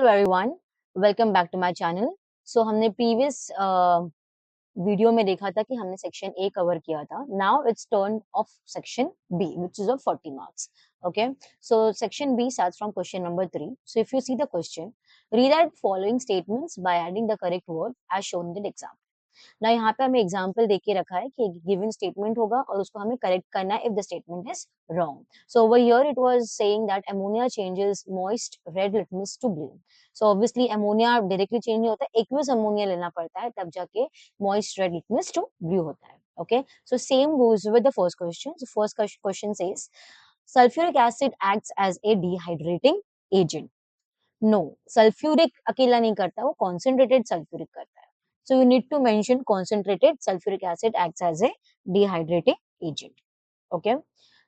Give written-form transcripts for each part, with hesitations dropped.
Hello everyone, welcome back to my channel. So हमने previous video में देखा था कि हमने सेक्शन ए कवर किया था। Now it's turn of section B which is of 40 marks. Okay, so section B starts from question number 3. So if you see the question, rewrite following statements by adding the correct word as shown in the example. ना यहाँ पे हमें example देके रखा है कि given statement होगा और उसको हमें करेक्ट करना है if the statement is wrong. So over here it was saying that ammonia changes moist red litmus to blue. So obviously ammonia directly change नहीं होता, एक्वियस अमोनिया लेना पड़ता है तब जाके moist red litmus to blue होता है. Okay, so same goes with the first question. The first question says sulfuric acid acts as a dehydrating agent. No, sulfuric अकेला नहीं करता, वो concentrated sulfuric करता है. So you need to mention concentrated sulfuric acid acts as a dehydrating agent. Okay.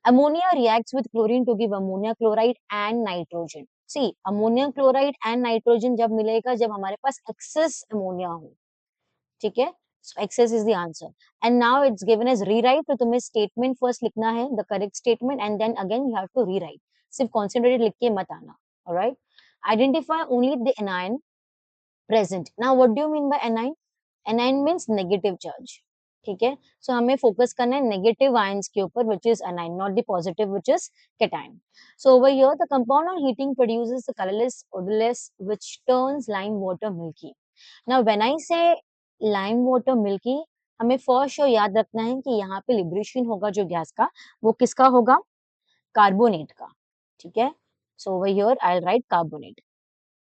Ammonia reacts with chlorine to give ammonia chloride and nitrogen. See, ammonia chloride and nitrogen जब मिलेगा जब हमारे पास excess ammonia हो. ठीक है, so excess is the answer. And now it's given as rewrite. तो तुम्हें statement first लिखना है, the correct statement, and then again you have to rewrite. सिर्फ concentrated लिख के मत आना. Alright. Identify only the anion present. Now what do you mean by anion? Anion means negative charge. ठीक है, so हमें focus करना है negative ions के ऊपर, which is anion, not the positive, which is cation. So over here the compound on heating produces the colorless, odorless, which turns lime water milky. Now when I say lime water milky, हमें first sure याद रखना है कि यहाँ पे liberation होगा जो gas का, वो किसका होगा? कार्बोनेट का. ठीक है, so over here I'll write carbonate.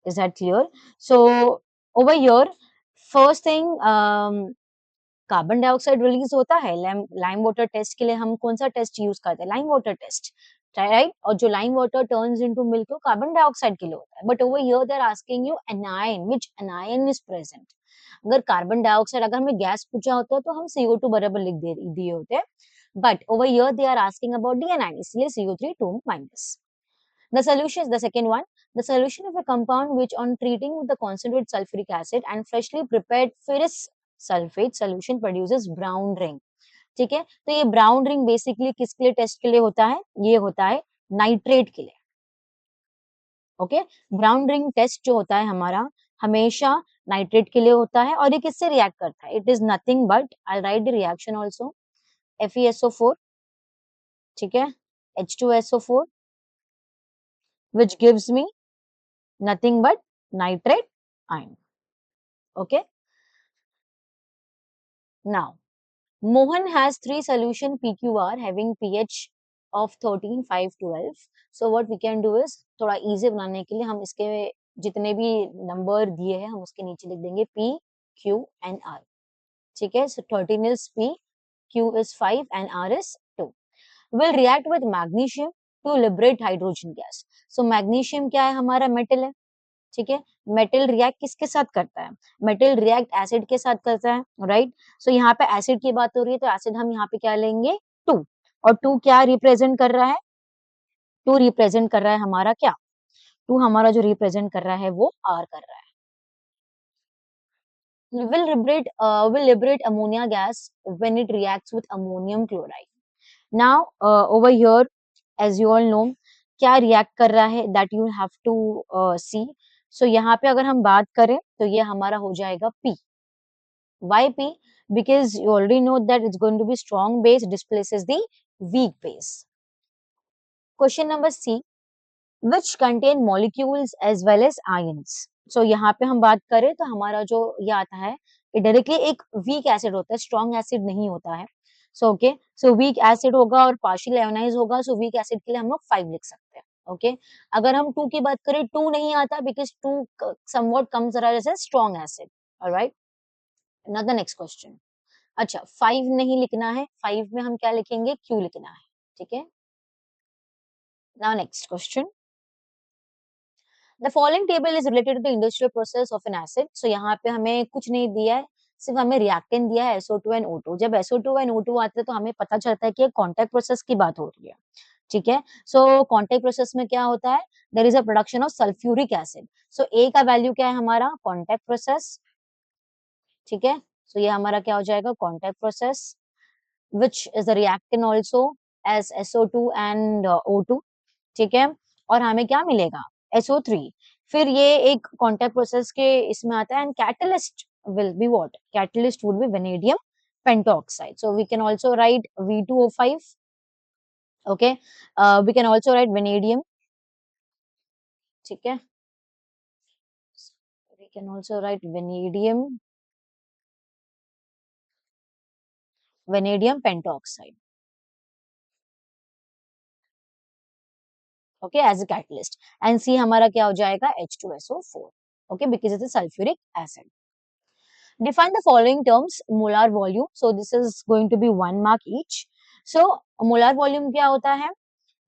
Is that clear? So over here first thing, carbon dioxide release होता है लाइम वाटर टेस्ट के लिए. हम कौन सा टेस्ट यूज करते हैं? Lime water test, right? और जो lime water turns into milk वो कार्बन डाइऑक्साइड के लिए होता है. But over here they are asking you anion, which anion is present. अगर कार्बन डाइऑक्साइड अगर हमें गैस पूछा होता तो हम CO2 बराबर लिख दिए होते, but over here they are asking about the anion, इसलिए CO3 2 minus. The solution is the second one. The solution of a compound which on treating with the concentrated sulfuric acid and freshly prepared ferrous sulfate solution produces brown ring. ठीक है, तो ये brown ring basically किसके लिए test के लिए होता है? ये होता है नाइट्रेट के लिए. ओके, ब्राउन रिंग टेस्ट जो होता है हमारा हमेशा नाइट्रेट के लिए होता है. और ये किससे रिएक्ट करता है? It is nothing but, I right the reaction also, FeSO4, ठीक है, H2SO4, which gives me nothing but nitrate ion. Okay, now Mohan has 3 solution PQR having pH of 13, 5, 12. So what we can do is, थोड़ा easy बनाने के लिए हम इसके जितने भी नंबर दिए हैं हम उसके नीचे लिख देंगे P, Q and R. ठीक है, so 13 is P, Q is 5 and R is 2. Will react with magnesium to liberate hydrogen gas. So magnesium क्या है? हमारा मेटल है. ठीक है, मेटल रिएक्ट किसके साथ करता है? मेटल रिएक्ट एसिड के साथ करता है, राइट? सो यहाँ पे एसिड की बात हो रही है तो एसिड हम यहाँ पे क्या लेंगे? 2. और 2 क्या रिप्रेजेंट कर रहा है? 2 रिप्रेजेंट कर रहा है हमारा क्या? 2 हमारा जो रिप्रेजेंट कर रहा है वो R कर रहा है. Will liberate ammonia gas when it reacts with ammonium chloride. Now over here, as you all know, क्या रिएक्ट कर रहा है? that you have to see. So यहाँ पे अगर हम बात करें तो ये हमारा हो जाएगा P. Why P? Because you already know that it's going to be strong base displaces the weak base. Question number C, which contain molecules as well as ions. So यहाँ पे हम बात करें तो हमारा जो ये आता है ये डायरेक्टली एक वीक एसिड होता है, स्ट्रॉन्ग एसिड नहीं होता है. So okay, so weak acid होगा और पार्शियल आयोनाइज होगा. सो वीक एसिड के लिए हम लोग 5 लिख सकते हैं. ओके, अगर हम 2 की बात करें 2 नहीं आता because 2 somewhat comes as a strong acid. Alright, now the next question. अच्छा, 5 नहीं लिखना है, 5 में हम क्या लिखेंगे? Q लिखना है. ठीक है, now next question. The following table is related to the industrial process of an acid. So यहाँ पे हमें कुछ नहीं दिया है, सिर्फ हमें रिएक्टेंट दिया है SO2 and O2. जब SO2 and O2 आते हैं तो हमें पता चलता है कि कॉन्टैक्ट प्रोसेस की बात हो रही है. ठीक है, सो कॉन्टैक्ट प्रोसेस में क्या होता है? There is a production of sulphuric acid. So A का वैल्यू क्या है हमारा? Contact process. ठीक है, सो ये हमारा क्या हो जाएगा? Contact process, which is the reactant also as SO2 and O2. ठीक है, और हमें क्या मिलेगा? SO3. फिर ये एक कॉन्टैक्ट प्रोसेस के इसमें आता है, and catalyst will be what? Catalyst would be vanadium pentoxide. So we can also write V2O5. Okay. We can also write vanadium. ठीक है. We can also write vanadium pentoxide. Okay, as a catalyst. And C हमारा क्या हो जाएगा? H2SO4. Okay, because it's a sulfuric acid. Define the following terms: molar volume. So this is going to be 1 mark each. So molar volume क्या होता है?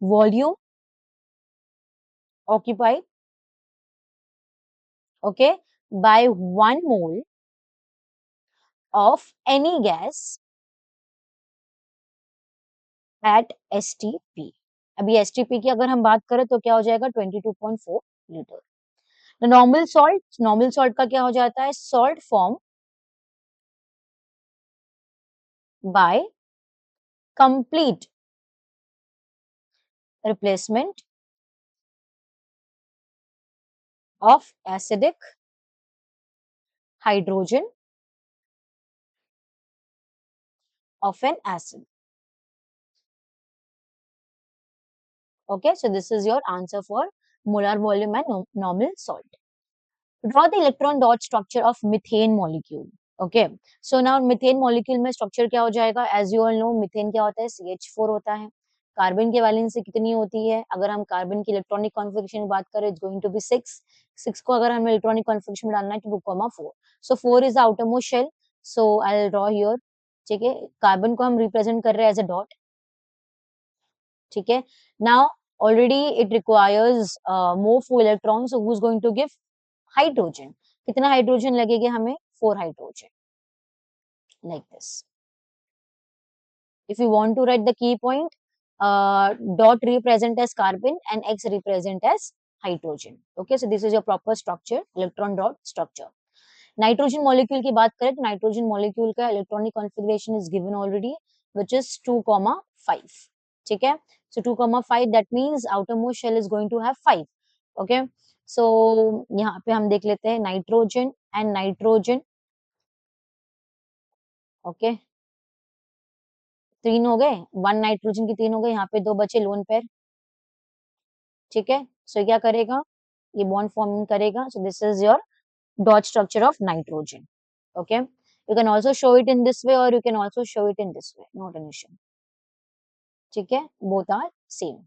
Volume occupied, okay, by 1 mole of any gas at STP. अभी STP की अगर हम बात करें तो क्या हो जाएगा? 22.4 लीटर. नॉर्मल सॉल्ट का क्या हो जाता है? Salt form by complete replacement of acidic hydrogen of an acid. Okay, so this is your answer for molar volume and normal salt. Draw the electron dot structure of methane molecule. Okay, so now methane molecule में structure क्या हो जाएगा? As you all know, methane क्या होता है? CH4 होता है. Carbon की वैलेंसी कितनी होती है? अगर हम कार्बन की इलेक्ट्रॉनिक कॉन्फ़िगरेशन की बात करें, it's going to be 6. 6 को अगर हमें इलेक्ट्रॉनिक कॉन्फ़िगरेशन में डालना है तो 2,4. So 4 is the outermost shell. So I'll draw here. ठीक है, कार्बन को हम रिप्रेजेंट कर रहे हैं एज अ डॉट. ठीक है, now already it requires more 4 electrons, so who is going to give? Hydrogen. कितना हाइड्रोजन लगेगा हमें? 4 hydrogen, like this. If you want to write the key point, dot represent as carbon and X represent as hydrogen. Okay, so this is your proper structure, electron dot structure. Nitrogen molecule की बात करें तो nitrogen molecule का electronic configuration is given already, which is 2,5. ठीक है, so 2,5 that means outermost shell is going to have 5. Okay, so यहाँ पे हम देख लेते हैं नाइट्रोजन एंड नाइट्रोजन. ओके, 3 हो गए, 1 नाइट्रोजन की 3 हो गए, यहाँ पे 2 बचे लोन पेयर. ठीक है, सो क्या करेगा? ये बॉन्ड फॉर्म करेगा. सो this is your dot structure of nitrogen. Okay, you can also show it in this way or you can also show it in this way, not an issue. ठीक है, both are same.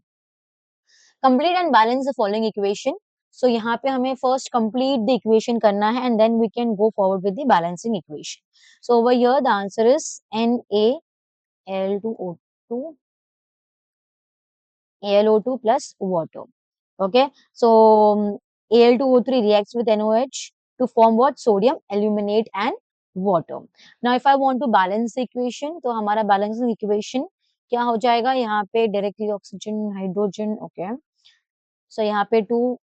Complete and balance the following equation. So यहाँ पे हमें first complete the equation करना है and then we can go forward with the balancing equation. So over here the answer is NaAl2O2 AlO2 plus water. Okay, so Al2O3 reacts with NOH to form what? Sodium aluminate and water. Now if I want to balance the equation, तो हमारा balancing equation क्या हो जाएगा? यहाँ पे directly oxygen hydrogen. Okay, so यहाँ पे 2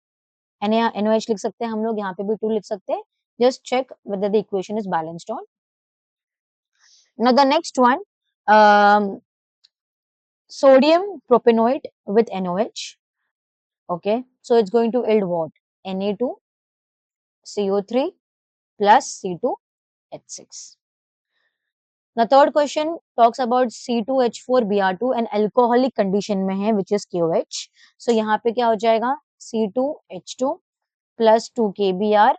NOH लिख सकते हैं हम लोग, यहाँ पे भी 2 लिख सकते हैं. Just check whether the equation is balanced or. Now the next one, um, sodium propanoate with NOH. Okay, so it's going to yield what? Na2CO3 plus C2H6. The third question talks about C2H4Br2 and alcoholic condition में है, which is KOH. So यहाँ पे क्या हो जाएगा? C2H2 plus 2KBr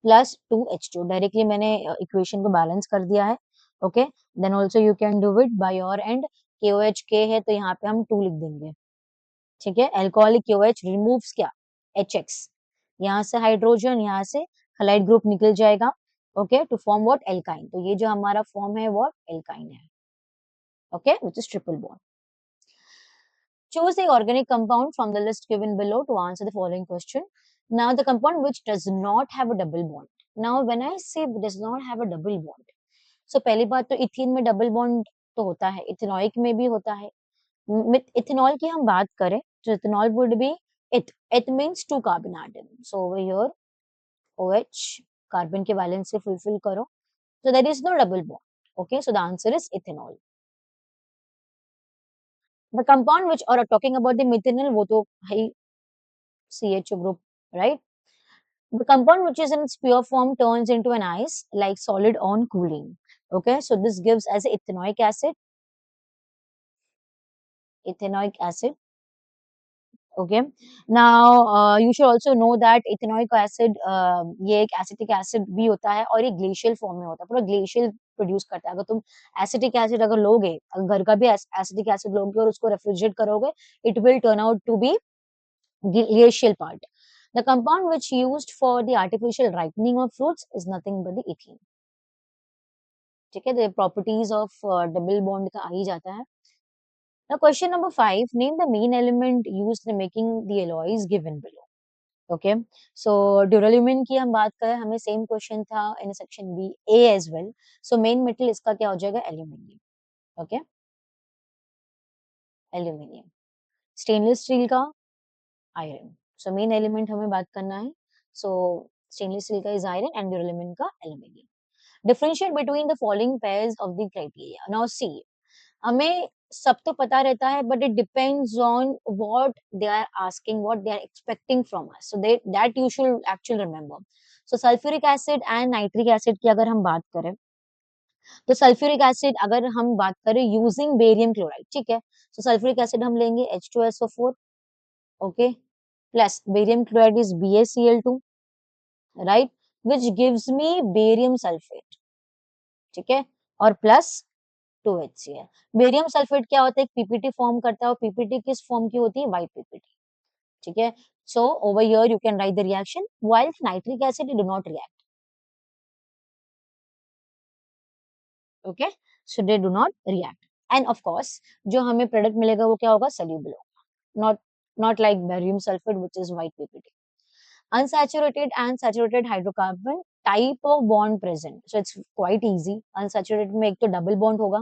plus 2H2. Directly मैंने equation को balance कर दिया है. Okay, then also you can do it by your end. KOH K है तो यहाँ पे हम 2 लिख देंगे. ठीक है, अल्कोहलिक KOH रिमूव्स क्या? HX. यहाँ से हाइड्रोजन, यहाँ से हलाइड ग्रुप निकल जाएगा. Okay, to form what? Alkyne. तो ये जो हमारा फॉर्म है वो एल्काइन है. Okay, which is triple bond. Choose the organic compound from the list given below to answer the following question. Now the compound which does not have a double bond. Now when I say does not have a double bond, so पहली बात तो ethene में double bond तो होता है, ethanoic में भी होता है. इथेनॉल की हम बात करें तो ethanol would be it means 2 carbon atom. So over here OH carbon के वैलेंस से fulfill करो, so there is no double bond. Okay, so the answer is ethanol. The compound which or talking about the methanol, वो तो है CHO group right? The compound which is in its pure form turns into an ice like solid on cooling. Okay, so this gives as ethanoic acid. Ethanoic acid. Okay. Now you should also know that ethanoic acid ये एक acetic acid भी होता है और ये glacial form में होता है, पूरा ग्लेशियल प्रोड्यूस करता है। अगर तुम एसिटिक एसिड अगर लोगे, घर का भी एसिटिक एसिड लोगे और उसको रेफ्रिजरेट करोगे, it will turn out to be glacial part. The compound which used for the artificial ripening of fruits is nothing but the ethylene. ठीक है, the properties of double bond का आ ही जाता है। Now question number 5, name the main element used in making the alloys given below. Okay, so duralumin की हम बात करें, हमें सेम क्वेश्चन था in section B A as well. So main metal इसका क्या हो जाएगा, aluminium. Okay, aluminium. Stainless steel का आयरन। सो मेन एलिमेंट हमें बात करना है। सो स्टेनलेस स्टील का इज आयरन एंड ड्यूरेलिन का aluminium. Differentiate between the following pairs of the criteria. Now see, हमें सब तो पता रहता है but it depends on what they are asking, what they are expecting from us, so that you should actually remember. So sulphuric acid and nitric acid की अगर हम बात करें, तो सल्फ्यूरिक एसिड अगर हम बात करें यूजिंग बेरियम क्लोराइड, ठीक है, तो सल्फ्यूरिक एसिड हम लेंगे H2SO4, okay, plus barium chloride is BaCl2, right, which gives me barium sulfate, ठीक है, और प्लस 2HCl। बेरियम सल्फेट क्या होता है, एक पीपीटी फॉर्म करता है, और पीपीटी किस फॉर्म की होती है, व्हाइट पीपीटी, ठीक है। सो over here you can write the reaction, while nitric acid do not react, okay, so they do not react. End of course जो हमें प्रोडक्ट मिलेगा वो क्या होगा, सोल्यूबल होगा, not like barium sulphate which is white PPT. Unsaturated and saturated hydrocarbon, type of bond present, so it's quite easy। unsaturated में एक तो डबल बॉन्ड होगा,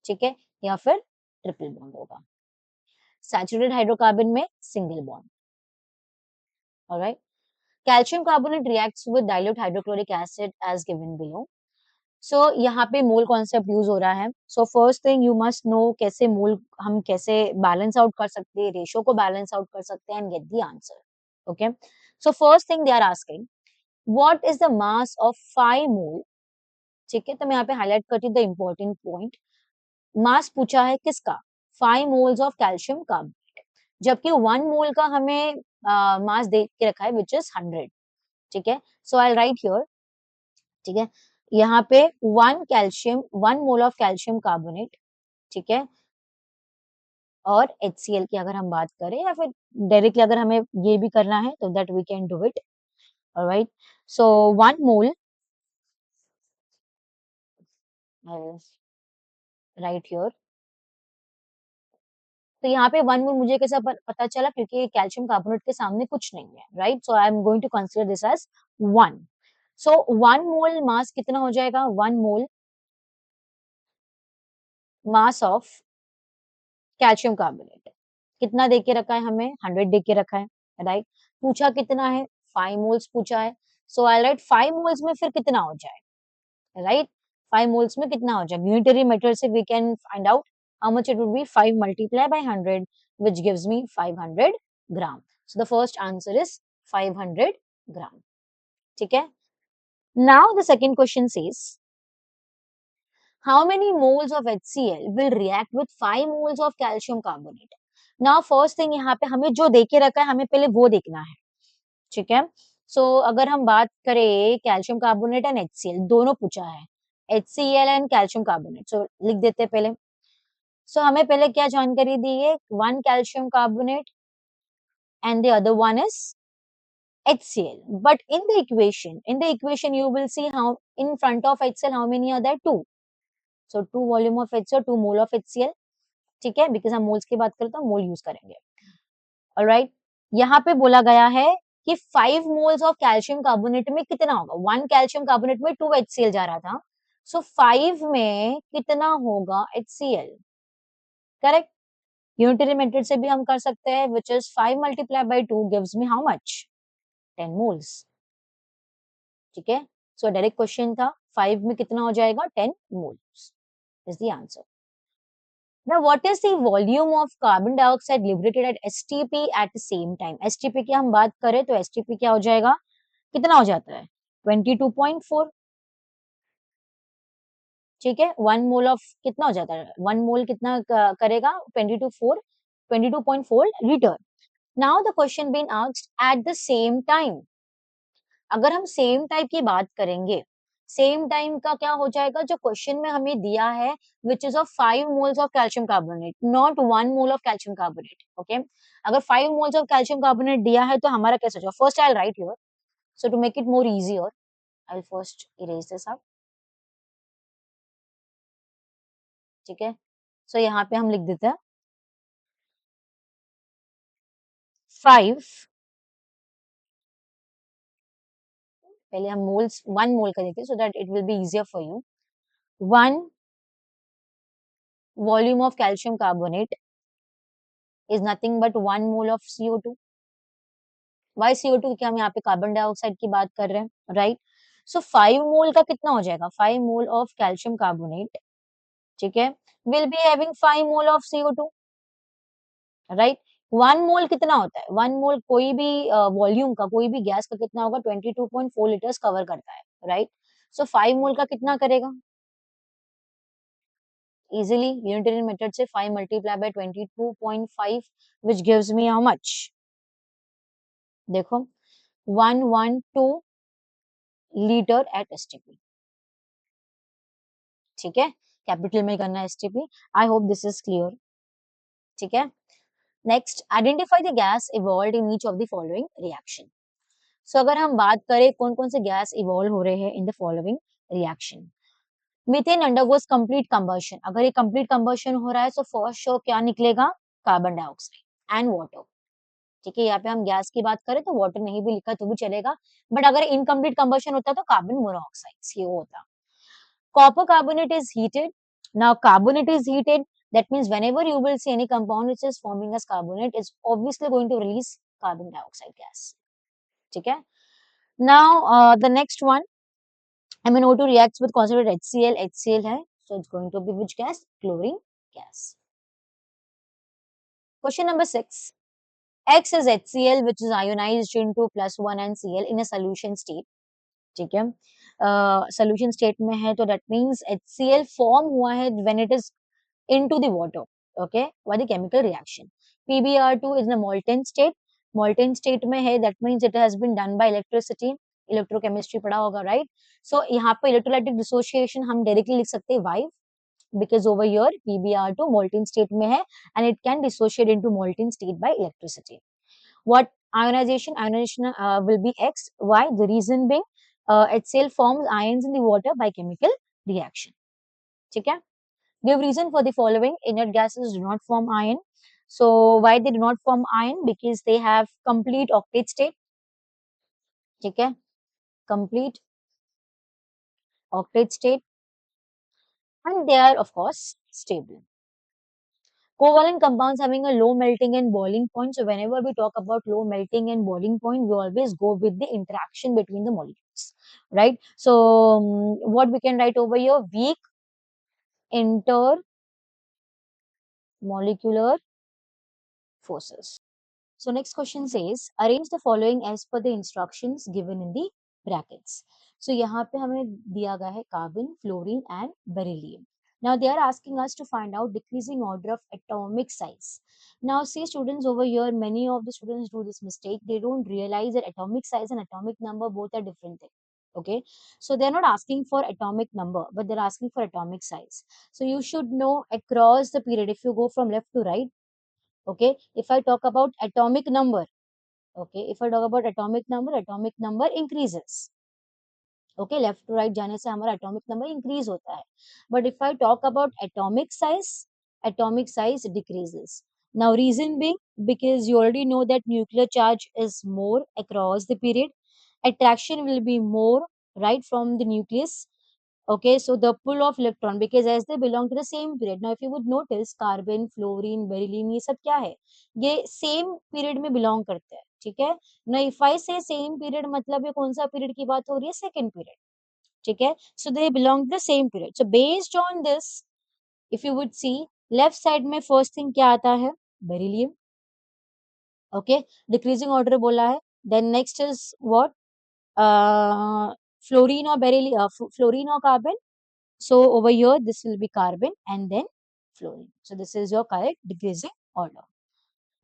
ठीक है, या फिर ट्रिपल बॉन्ड होगा। सैचुरेटेड हाइड्रोकार्बन में single bond. Alright, calcium carbonate reacts with dilute hydrochloric acid as given below. So यहाँ पे मोल कॉन्सेप्ट यूज हो रहा है। So first thing you must know कैसे मोल हम कैसे बैलेंस आउट कर सकते हैं, रेशियो को बैलेंस आउट कर सकते हैं and get the answer. Okay, so first thing they are asking what is the mass of 5 mole, ठीक है, तो मैं यहाँ पे हाईलाइट करती हूँ द इम्पोर्टेंट पॉइंट। मास पूछा है किसका, 5 मोल्स ऑफ कैल्शियम कार्बोनेट, जबकि 1 मोल का हमें मास दे के रखा है विच इज 100, ठीक है। सो आई राइट हियर, ठीक है, यहाँ पे 1 मोल ऑफ कैल्शियम कार्बोनेट, ठीक है, और HCl की अगर हम बात करें, या फिर डायरेक्टली अगर हमें ये भी करना है तो that we can do it. Alright, so 1 mole, right here, तो यहाँ पे 1 मोल मुझे कैसे पता चला, क्योंकि कैल्शियम कार्बोनेट के सामने कुछ नहीं है, right, so I am going to consider this as 1। सो 1 मोल मास कितना हो जाएगा, 1 mole mass of calcium carbonate कितना दे के रखा है हमें, 100 दे के रखा है, राइट। पूछा कितना है, 5 मोल्स पूछा है। सो आई राइट 5 मोल्स में फिर कितना हो जाए, राइट, 5 मोल्स में कितना हो जाए, यूनिटरी मेथड से we can find out how much it would be, 5 multiplied by 100 which gives me 500 gram। So the first answer is 500 gram, ठीक है। Now the second question says how many moles of HCl will react with 5 moles of calcium carbonate। Now first thing यहाँ पे हमें जो देके रखा है हमें पहले वो देखना है, ठीक है। सो अगर हम बात करें कैल्शियम कार्बोनेट एंड HCl दोनों पूछा है, HCl एंड कैल्शियम कार्बोनेट, सो लिख देते हैं पहले। सो हमें पहले क्या जानकारी दी है, 1 calcium carbonate and the other one is HCl, but in the equation you will see how in front of HCl how many are there, 2, so 2 volume of HCl, 2 mole of HCl, ठीक है, because हम moles की बात करें तो मोल use करेंगे। Alright, यहाँ पे बोला गया है कि 5 मोल्स ऑफ कैल्शियम कार्बोनेट में कितना होगा, 1 कैल्शियम कार्बोनेट में 2 HCl जा रहा था, सो 5 में कितना होगा HCl, करेक्ट। यूनिटरी मेथड से भी हम कर सकते हैं, which is 5 multiply by 2 gives me how much, 10 moles, ठीक है। सो डायरेक्ट क्वेश्चन था 5 में कितना हो जाएगा, 10 moles is the answer. Now, what is the volume of carbon dioxide liberated at STP at the same time? STP की हम बात करें तो STP क्या हो जाएगा, कितना हो जाता है 22.4, ठीक है। 1 मोल ऑफ कितना हो जाता है, 1 मोल कितना करेगा 22.4 litre. Now the question been asked at the same time. अगर हम सेम टाइप की बात करेंगे, सेम टाइम का क्या हो जाएगा, जो क्वेश्चन में हमें दिया है which is of 5 moles of calcium carbonate, not 1 mole of calcium carbonate, okay. अगर 5 मोल्स ऑफ कैल्शियम कार्बोनेट दिया है तो हमारा कैसे होगा, first I write here, so to make it more easier I first erase this out, ठीक है। सो यहाँ पे हम लिख देते हैं 5, पहले हम मोल्स 1 मोल का देखते हैं so that it will be easier for you. 1 volume of calcium carbonate is nothing but 1 mole of CO2. Why CO2? क्योंकि हम यहाँ पे कार्बन डाइऑक्साइड की बात कर रहे हैं, राइट। सो 5 मोल का कितना हो जाएगा, 5 मोल ऑफ कैल्शियम कार्बोनेट, ठीक है, will be having 5 mole of CO2, right. 1 मोल कितना होता है, 1 मोल कोई भी वॉल्यूम का, कोई भी गैस का कितना होगा, 22.4 लीटर्स कवर करता है, राइट। सो 5 मोल का कितना करेगा, इजिली यूनिटेरियन मेथड से 5 multiply by 22.5 which gives me how much, देखो 112 लीटर एट एसटीपी, ठीक है, कैपिटल में करना है STP. I hope this is clear, ठीक है। Next, identify the gas evolve in each of the following reaction. So अगर हम बात करें कौन कौन से गैस इवॉल्व हो रहे हैं in the following reaction, methane undergoes complete combustion, अगर ये कंप्लीट कंबशन हो रहा है तो फर्स्ट शो क्या निकलेगा, कार्बन डाइऑक्साइड एंड वाटर, ठीक है। यहाँ पे हम गैस की बात करें तो वाटर नहीं भी लिखा तो भी चलेगा, बट अगर इनकम्प्लीट कंबशन होता तो कार्बन मोनोऑक्साइड ये होता। Copper carbonate is heated. Now, carbonate is heated. That means whenever you will see any compound which is forming as carbonate, it's obviously going to release carbon dioxide gas. Okay. Now, the next one, MnO2 reacts with concentrated HCl. HCl hai, so it's going to be which gas? Chlorine gas. Question number 6. X is HCl, which is ionized into +1 and Cl in a solution state. ठीक है, solution state में है तो that means HCl form हुआ है when it is into the water, okay, by the chemical reaction. PbR2 is in molten state, molten state में है that means it has been done by electricity, electrochemistry पढ़ा होगा, right. सो यहाँ पे electrolytic dissociation हम directly लिख सकते हैं वाइव, because over here PbR2 molten state में है and it can dissociate into molten state by electricity. What ionization? Ionization will be X. Why? The reason being HCl forms ions in the water by chemical reaction. ठीक है? Give reason for the following. Inert gases do not form ion. So why they do not form ion? Because they have complete octet state. ठीक है? Complete octet state, and they are of course stable. Covalent compounds having a low melting and boiling point. So whenever we talk about low melting and boiling point, we always go with the interaction between the molecules, right? So what we can write over here, weak intermolecular forces. So next question says, arrange the following as per the instructions given in the brackets. So यहाँ पे हमें दिया गया है carbon, fluorine and beryllium. Now they are asking us to find out decreasing order of atomic size. Now see students over here, many of the students do this mistake. They don't realize that atomic size and atomic number both are different things. Okay, so they're not asking for atomic number, but they're asking for atomic size. So you should know across the period, if you go from left to right, okay, if I talk about atomic number, okay, if I talk about atomic number increases, okay, left to right जाने से हमारा atomic number increase होता है, but if I talk about atomic size decreases. Now reason being, because you already know that nuclear charge is more across the period, attraction will be more right from the nucleus. Okay, so the pull of electron, because as they belong to the same period. Now if you would notice, carbon, fluorine, beryllium, ये सब क्या है, ये same period में belong करते हैं, ठीक है। Now if I say same period, मतलब ये कौन सा period की बात हो रही है, second period, ठीक है। So they belong to the same period. So based on this, if you would see, left side में फर्स्ट थिंग क्या आता है? बेरिलियम. ओके, डिक्रीजिंग ऑर्डर बोला है. Then next is what? Fluorine और बेरिलियम, फ्लोरीन और carbon. So over here, this will be carbon and then fluorine. So this is your correct decreasing order.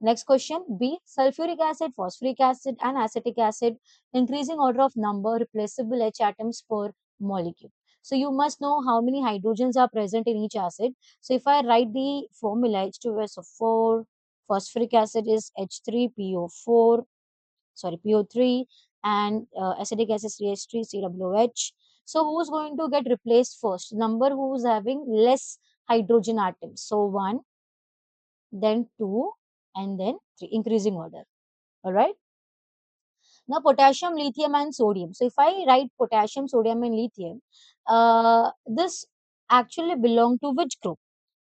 Next question B. Sulfuric acid, phosphoric acid and acetic acid, increasing order of number replaceable H atoms per molecule. So you must know how many hydrogens are present in each acid. So if I write the formula, H2SO4, phosphoric acid is H3PO4, sorry, PO3, and acetic acid CH3 CWH. So who's going to get replaced first? Number who's having less hydrogen atoms. So 1, then 2, and then 3, increasing order. All right. Now potassium, lithium, and sodium. So if I write potassium, sodium, and lithium, this actually belong to which group?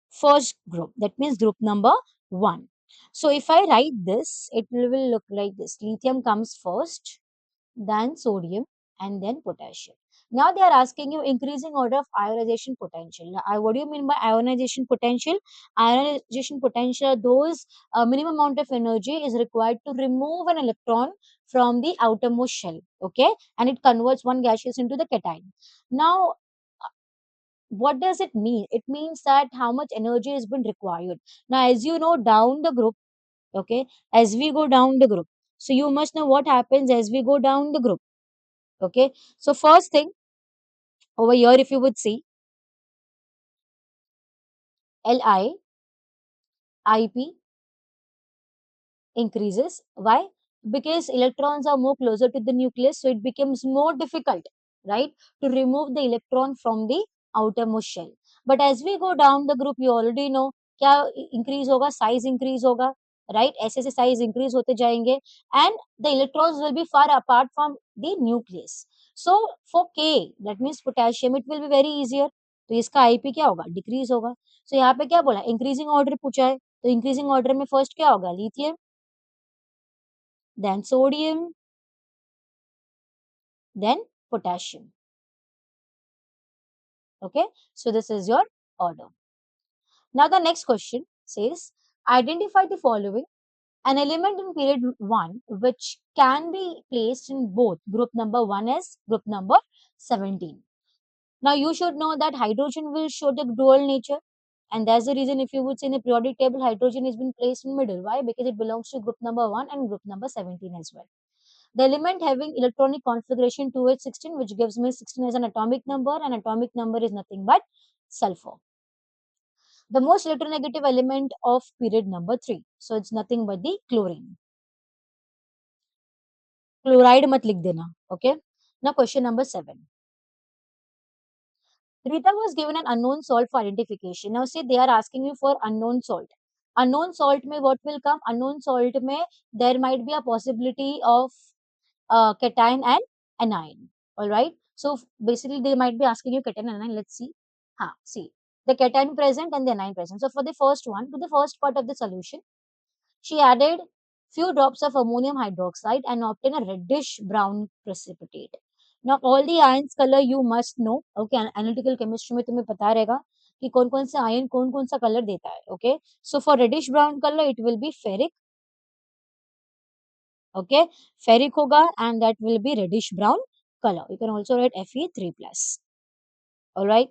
First group. That means group number 1. So if I write this, it will look like this. Lithium comes first, then sodium, and then potassium. Now they are asking you increasing order of ionization potential. Now, what do you mean by ionization potential? Ionization potential, those minimum amount of energy is required to remove an electron from the outermost shell, okay, and it converts one gaseous into the cation. Now, what does it mean? It means that how much energy has been required. Now, as you know, down the group, okay, as we go down the group, so you must know what happens as we go down the group. Okay, so first thing over here, if you would see Li, Ip increases. Why? Because electrons are more closer to the nucleus, so it becomes more difficult, right, to remove the electron from the outermost shell. But as we go down the group, you already know क्या increase होगा, size increase होगा, right? ऐसे ऐसे size increase होते जाएंगे, and the electrons will be far apart from the nucleus. So for K, that means potassium, it will be very easier. तो इसका IP क्या होगा? Decrease होगा. So यहाँ पे क्या बोला? Increasing order पूछा है, तो increasing order में first क्या होगा? Lithium, then sodium, then potassium. Okay, so this is your order. Now the next question says, identify the following: an element in period 1 which can be placed in both group number 1s, group number 17. Now you should know that hydrogen will show the dual nature, and that's the reason if you would see in the periodic table, hydrogen has been placed in middle. Why? Because it belongs to group number 1 and group number 17 as well. The element having electronic configuration 2h16, which gives me 16 as an atomic number, and atomic number is nothing but sulfur. The most electronegative element of period number 3. So it's nothing but the chlorine. Chloride mat likh dena. Okay. Now question number 7. Rita was given an unknown salt for identification. Now say they are asking you for unknown salt. Unknown salt mein what will come? Unknown salt mein there might be a possibility of cation and anion. All right. So basically, they might be asking you cation and anion. Let's see. See the cation present and the anion present. So for the first one, to the first part of the solution, she added few drops of ammonium hydroxide and obtained a reddish brown precipitate. Now all the ions color you must know. Okay, analytical chemistry में तुम्हें पता रहेगा कि कौन कौन से ion कौन कौन सा कलर देता है. Okay, so for reddish brown color it will be ferric. Okay, ferric hoga and that will be reddish brown color. You can also write Fe3 plus. All right.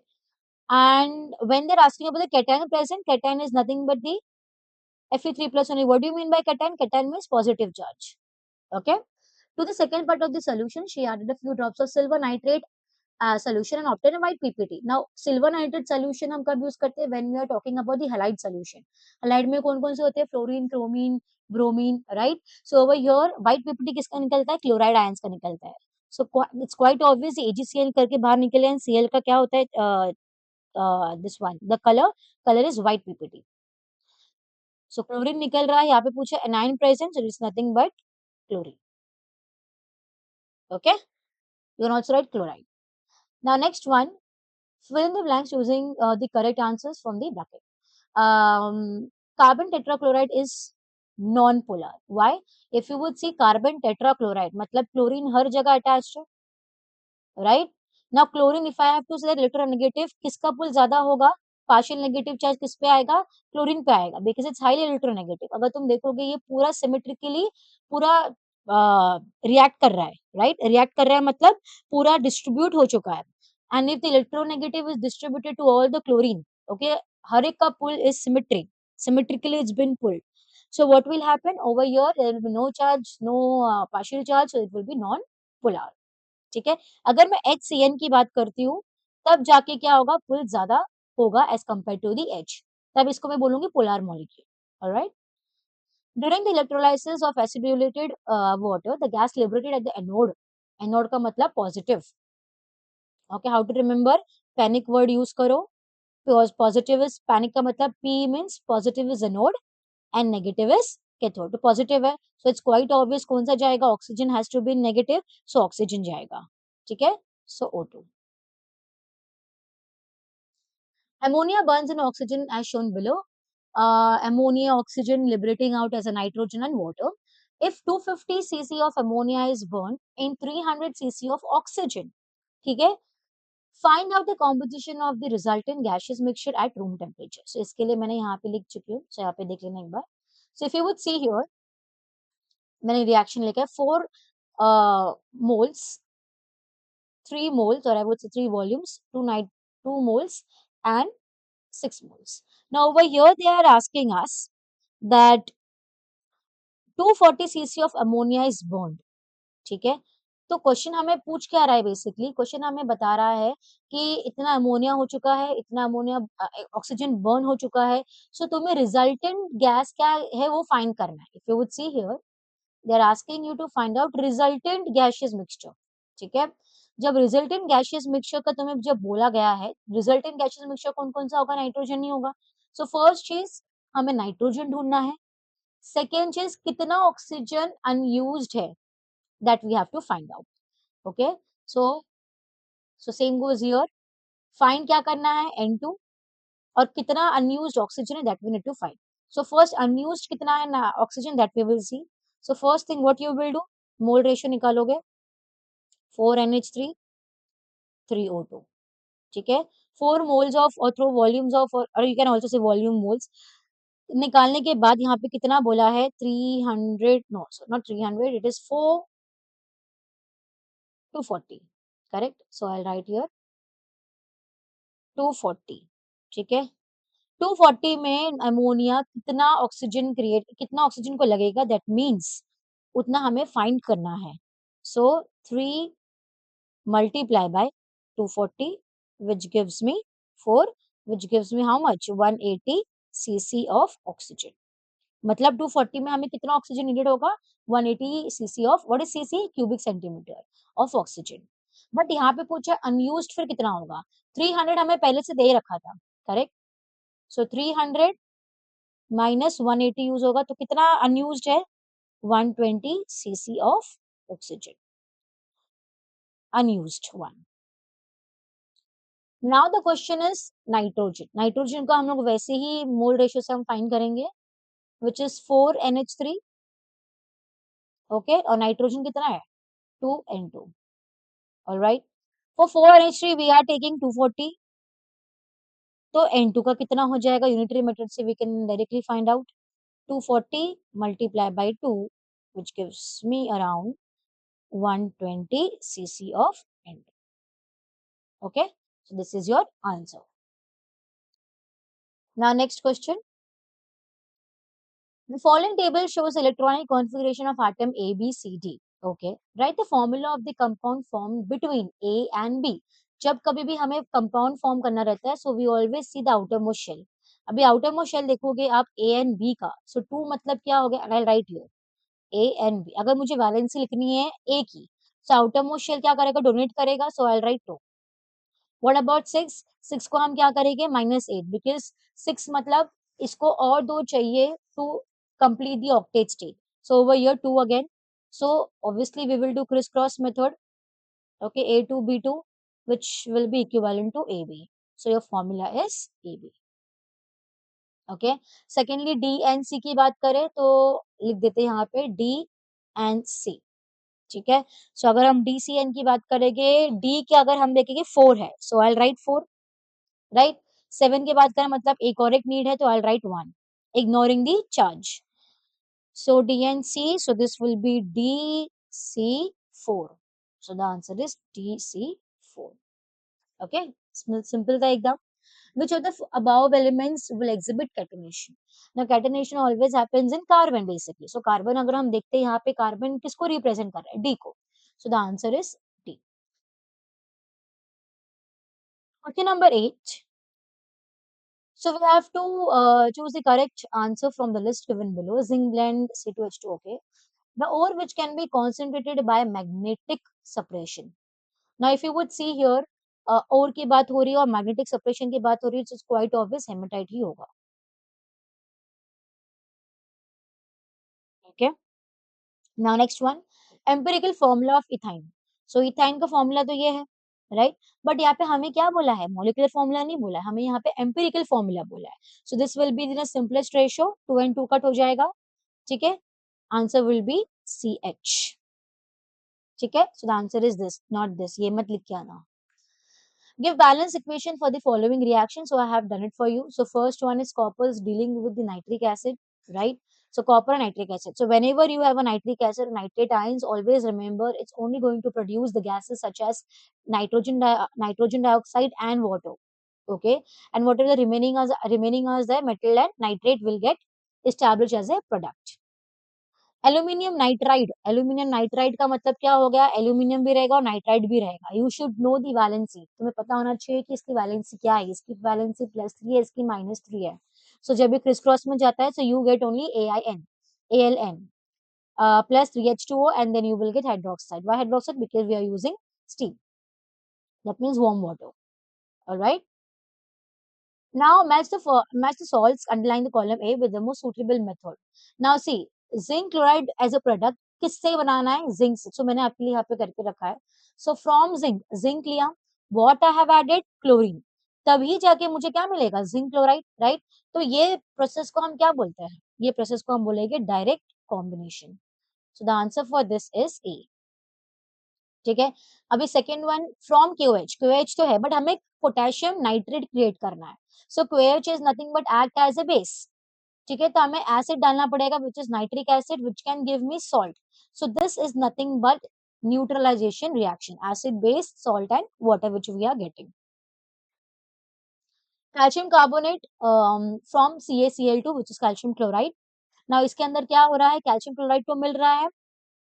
And when they're asking about the cation present, cation is nothing but the Fe3 plus only. What do you mean by cation? Cation means positive charge. Okay. To the second part of the solution, she added a few drops of silver nitrate solution and obtained a white PPT. Now, silver nitrate solution हम कब use करते हैं? When we are talking about the halide solution. Halide में कौन कौन से होते हैं? Fluorine, chromine, bromine, right? So over here, white PPT किसका निकलता है? Chloride ions का निकलता है. So it's quite obvious AgCl करके बाहर निकले हैं. Cl का क्या होता है? This one, the color is white PPT. So chlorine निकल रहा है. यहाँ पे पूछा anion present, so it's nothing but chlorine. Okay, you can also write chloride. Now next one, fill in the blanks using the correct answers from the bracket. Carbon tetrachloride is non-polar. Why? If you would see carbon tetrachloride, मतलब chlorine हर जगह attached है, right? Now chlorine, if I have to say that electronegative, किसका pull ज़्यादा होगा? Partial negative charge किस पे आएगा, chlorine पे आएगा, बिकॉज इट्स हाईली इलेक्ट्रोनेगेटिव। अगर तुम देखोगे ये पूरा सिमेट्रिकली पूरा रिएक्ट कर रहा है, राइट, रिएक्ट कर रहा है मतलब पूरा डिस्ट्रीब्यूट हो चुका है। And if the electronegative is distributed to all the chlorine, okay, हर एक का pull is symmetric, symmetrically it's been pulled. So what will happen over here, there will be no charge, no partial charge, so it will be non polar, ठीक है। अगर मैं HCN की बात करती हूँ तब जाके क्या होगा, पुल ज्यादा होगा as compare to the H, तब इसको मैं बोलूंगी polar molecule. Alright, during the electrolysis of acidulated water the gas liberated at the anode, anode का मतलब positive, okay, how to remember, panic word use करो, because positive is panic का मतलब P means positive is anode and negative is cathode, तो positive है, so it's quite obvious कौन सा जाएगा, oxygen has to be negative, so oxygen जाएगा, ठीक है। so O2, ammonia burns in oxygen as shown below, ammonia oxygen liberating out as a nitrogen and water. If 250 cc of ammonia is burned in 300 cc of oxygen, ठीक है, find out the composition of the resultant gaseous mixture at room temperature. So इसके लिए मैंने यहाँ पे लिख चुकी हूँ, सो यहाँ पे देख लेना एक बार। So if you would see here, मैंने रिएक्शन लिखा है 4 moles, 3 moles, or I would say 3 volumes, 2 moles and 6 moles. Now over here they are asking us that 240 cc of ammonia is burned, ठीक है। तो क्वेश्चन हमें पूछ क्या रहा है, बेसिकली क्वेश्चन हमें बता रहा है कि इतना अमोनिया हो चुका है, इतना अमोनिया ऑक्सीजन बर्न हो चुका है, सो तुम्हें रिजल्टेंट गैस क्या है वो फाइंड करना है। If you would see here they are asking you to find out resultant gaseous mixture, ठीक है। जब रिजल्टेंट गैसियस मिक्सचर का तुम्हें जब बोला गया है, रिजल्टेंट गैसियस मिक्सचर कौन कौन सा होगा, नाइट्रोजन ही होगा। सो फर्स्ट चीज हमें नाइट्रोजन ढूंढना है, सेकेंड चीज कितना ऑक्सीजन अनयूज्ड है, that we have to find out, okay, so same goes here, find क्या करना है N2 और कितना unused oxygen है that we need to find। so first unused कितना है ना oxygen that we will see। so first thing what you will do, mole ratio निकालोगे 4NH3 3O2, ठीक है। 4 moles of और through volumes of, or you can also say volume moles, निकालने के बाद यहाँ पे कितना बोला है 300, no so not 300, it is 240, correct, so I'll write here 240, ठीक है। 240 में अमोनिया कितना ऑक्सीजन क्रिएट, कितना ऑक्सीजन को लगेगा, दैट मीन्स उतना हमें फाइंड करना है। सो 3 multiply by 240 which gives me 4, which gives me how much, 180 cc of oxygen। मतलब 240 में हमें कितना ऑक्सीजन नीडेड होगा, 180 cc of, what is cc, cubic centimetre of oxygen. But यहाँ पे पूछा अनयूज्ड फिर कितना होगा, 300 हमें पहले से दे रखा था, करेक्ट। सो 300 माइनस 180 यूज होगा, तो कितना अनयूज्ड है, 120 cc of oxygen, unused one. Now the question is nitrogen, nitrogen को हम लोग वैसे ही मोल रेशियो से हम फाइंड करेंगे, विच इज 4NH3, ओके, और नाइट्रोजन कितना है 2N2, alright. For 4NH3 we are taking 240, तो N2 का कितना हो जाएगा, यूनिटरी मेथड से we can directly find out, 240 multiply by 2 which gives me around 120 cc of N2, okay, so this is your answer। now next question, the following table shows electronic configuration of atom A, B, C, D, okay, write the formula of the compound formed between A and B। जब कभी भी हमें compound form करना रहता है, so we always see the outermost shell. अभी outermost shell देखोगे आप A एंड B का, सो 2 मतलब क्या हो गया, I write here A and B। अगर मुझे वैलेंसी लिखनी है A की, सो आउटर मोस्ट शेल क्या करेगा, डोनेट करेगा, सो आई राइट 2। व्हाट अबाउट 6, 6 को हम क्या करेंगे -8, बिकॉज 6 मतलब इसको और 2 चाहिए to complete the octet state, so over here 2 again, so obviously we will do crisscross method, okay, A2 B2 which will be equivalent to AB, so your formula is AB, okay। secondly D and C की बात करें तो लिख देते हैं यहाँ पे D and C, ठीक है। सो अगर हम DCN की बात करेंगे, D के अगर हम देखेंगे 4 है, सो आई राइट 4, राइट। 7 के बाद का मतलब एक और एक नीड है, तो आई right 1 ignoring the charge. So D and C, so this will be DC4. So the answer is DC4. Okay, simple था एकदम. Which of the above elements will exhibit catenation? Now catenation always happens in carbon basically. So carbon अगर हम देखते हैं यहाँ पे carbon किसको represent कर रहा है? D को. So the answer is D. Question number 8. So we have to choose the correct answer from the list given below. Zinc blend C2H2. Okay. The ore which can be concentrated by magnetic suppression. Now if you would see here, ore की बात हो रही है और magnetic suppression की बात हो रही है, so it's quite obvious hematite ही होगा. Okay. Now next one, empirical formula of ethyne. So ethyne का formula तो ये है, right? But यहाँ पे हमें क्या बोला है? Molecular formula नहीं बोला है, हमें यहाँ पे empirical formula बोला है. So this will be in the simplest ratio, 2 and 2 cut हो जाएगा, ठीक है? Answer will be CH. ठीक है? So the answer is this, not this. ये मत लिख के आना. Give balance equation for the following reaction. So I have done it for you. So first one is copper is dealing with the nitric acid, right? So copper and nitric acid. So whenever you have a nitric acid, nitrate ions, always remember it's only going to produce the gases such as nitrogen dioxide and water. Okay, and whatever the remaining as the metal and nitrate will get established as a product. Aluminium nitride का मतलब क्या हो गया? Aluminium भी रहेगा और nitride भी रहेगा. You should know the valency. तुम्हें पता होना चाहिए कि इसकी वैलेंसी क्या है. इसकी वैलेंसी +3 है, इसकी -3 है. सो जब ये क्रिस क्रॉस में जाता है, so you get only AlN plus 3H2O, and then you will get hydroxide. Why hydroxide? Because we are using steam. That means warm water. All right. Now match the salts underlying the column A with the most suitable method. Now see, zinc chloride as a product किससे बनाना है? Zinc से. So मैंने आपके लिए यहाँ पे करके रखा है. So from zinc लिया. What I have added? Chlorine. तभी जाके मुझे क्या मिलेगा? Zinc chloride, right? तो ये प्रोसेस को हम क्या बोलते हैं? ये प्रोसेस को हम बोलेंगे direct combination. So the answer for this is A. ठीक है. अभी सेकेंड वन फ्रॉम क्यूएच तो है, बट हमें पोटेशियम नाइट्रेट क्रिएट करना है. So QH is nothing but act as a base. ठीक है, तो हमें एसिड डालना पड़ेगा which is nitric acid which can give me salt. So this is nothing but neutralisation reaction, acid base salt and water which we are getting. Calcium carbonate from CaCl2 which is calcium chloride. Now इसके अंदर क्या हो रहा है? Calcium chloride तो मिल रहा है,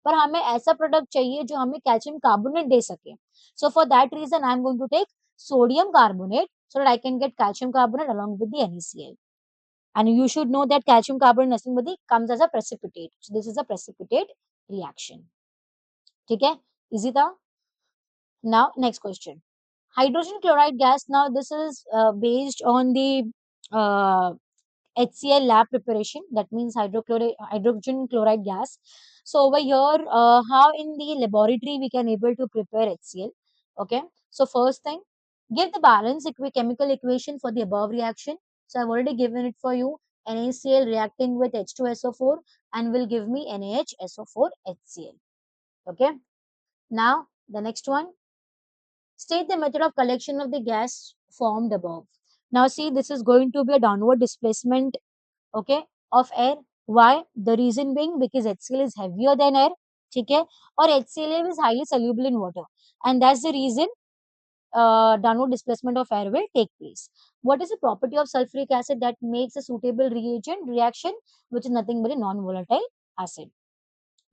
पर हमें ऐसा प्रोडक्ट चाहिए जो हमें कैल्शियम कार्बोनेट दे सके. So for that reason I am going to take sodium carbonate so that I can get calcium carbonate along with the NaCl. And you should know that calcium carbonate nothing but comes as a precipitate. So this is a precipitate reaction. ठीक है, easy था. Now next question. Hydrogen chloride gas. Now this is based on the HCl lab preparation. That means hydrogen chloride gas. So over here, how in the laboratory we can able to prepare HCl. Okay. So first thing, give the balance chemical equation for the above reaction. So I've already given it for you. NaCl reacting with H2SO4 and will give me NaHSO4 HCl. Okay. Now the next one. State the method of collection of the gas formed above. Now see, this is going to be a downward displacement, okay, of air. Why? The reason being because HCl is heavier than air, ठीक है, और HCl is highly soluble in water, and that's the reason downward displacement of air will take place. What is the property of sulfuric acid that makes a suitable reaction, which is nothing but a non-volatile acid?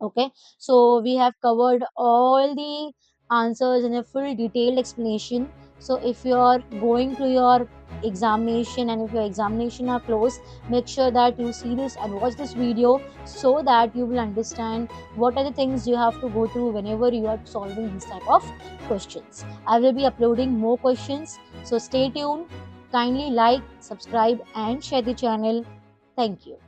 Okay, so we have covered all the answers in a full detailed explanation. So if you are going to your examination and if your examination are close, make sure that you see this and watch this video so that you will understand what are the things you have to go through whenever you are solving these type of questions. I will be uploading more questions, so stay tuned. Kindly like, subscribe and share the channel. Thank you.